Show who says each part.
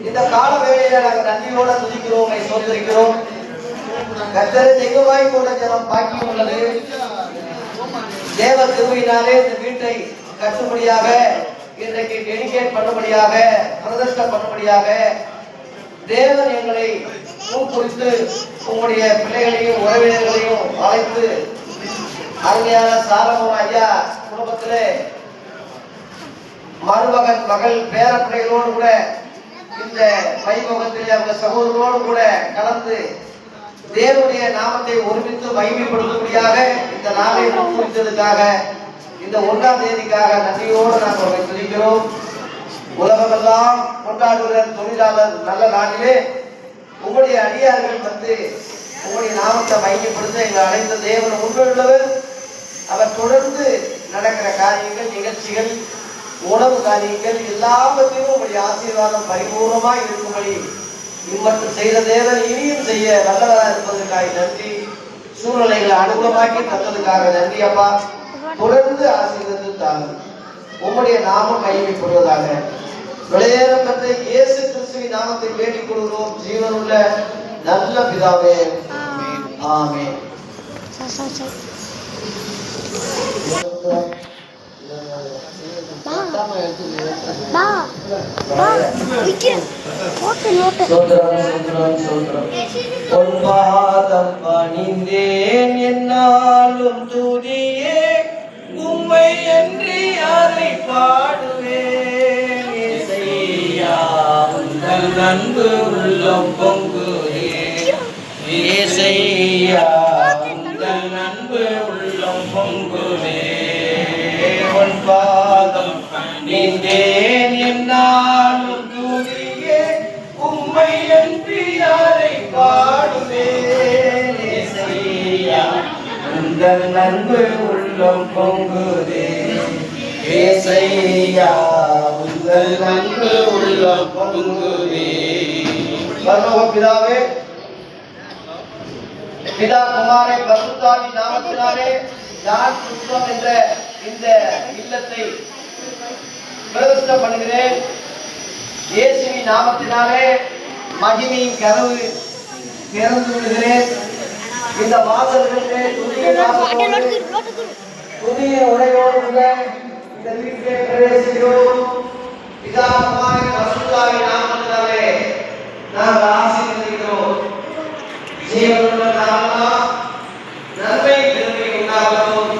Speaker 1: இந்த கால வேளையில நாங்கள் நன்றியோட துதிக்கிறோம், சோதரிக்கிறோம். கர்த்தரை தெய்வமாய் கூட ஜனம் பாக்கியம் உள்ளது. தேவ திருவினாலே இந்த வீட்டை கட்டும்படியாக, இன்றைக்கு டெடிகேட் பண்ணும்படியாக, பிரதிஷ்டை பண்ணும்படியாக தேவன் எங்களை குறித்து உங்களுடைய பிள்ளைகளையும் உறவினர்களையும் அழைத்து அருமையான சாலமோன் ஐயா குடும்பத்திலே மருமகன் மகள் பேர பிள்ளைகளோடு கூட இந்த வைபவத்திலே அவங்க சகோதரரோடு கூட கலந்து தேவனுடைய நாமத்தை ஒருமித்து மகிமைப்படுத்தும்படியாக இந்த நாளை குறித்ததுக்காக இந்த 1ஆம் தேதிக்காக நன்றியோடு நாங்கள் துதிக்கிறோம். உலகமெல்லாம் கொண்டாடுகிற தொழிலாளர் நல்ல நாளிலே உங்களுடைய அடியார்கள் வந்து உங்களுடைய நாமத்தை மகிமைப்படுத்த எங்கள் அழைத்த தேவன் உண்மையுள்ளவர். அவர் தொடர்ந்து நடக்கிற காரியங்கள், நிகழ்ச்சிகள், உணவு காரியங்கள் எல்லாவற்றையும் உங்களுடைய ஆசீர்வாதம் பரிபூர்ணமாக இருக்கும்படி இம்மட்டும் செய்த தேவன் இனியும் செய்ய நல்லவராக இருப்பதற்காக நன்றி. சூழ்நிலைகளை அனுகூலமாக்கி தந்ததுக்காக நன்றி அப்பா. தொடர்ந்து ஆசீர்வதித்து தாங்க. உங்களுடைய நாமம் மகிமைப்படுவதாக. விளையேறம் பெற்ற இயேசு கிறிஸ்துவின் நாமத்தை வேண்டிக் கொள்கிறோம் ஜீவனுள்ள நல்ல பிதாவே, ஆமென். பொன்பாதம் பணிந்தேன் என்னாலும் துதியே உம்மை என்று யாரை பாடுவேன். இசையா உங்கள் அன்பு உள்ளம் பொங்குதே, இசையா உங்கள் அன்பு உள்ளம் பொங்குதே. பொன்பாதம் பணிந்தேன் என்னாலும் துதியே உம்மை என்று யாரை பாடுவேன். இசையா உங்கள் அன்பு உள்ளம் பொங்குதே, இசையா உங்கள் அன்பு உள்ளம் பொங்குதே. பரலோக பிதாவே, பிதா குமாரை பரிசுத்தாவி நாமத்தினாலே நான் சுத்தம் என்ற இந்த இல்லத்தை பிரதிஷ்டை பண்ணுகிறேன். இயேசுவின் நாமத்தினாலே மகிமையின் கதவு திறந்து விடுகிறேன். இந்த வாசல்களிலே புதிய உடையோடு இந்த வீட்டிலே பிரவேசிக்கிறோம். பிதா குமாரை பரிசுத்தாவி நாமத்தினாலே நாங்கள் ஆசீர்வதிக்கிறோம். ஜீவனுள்ள நாமம் நன்மை பெருமை உண்டாகட்டும்.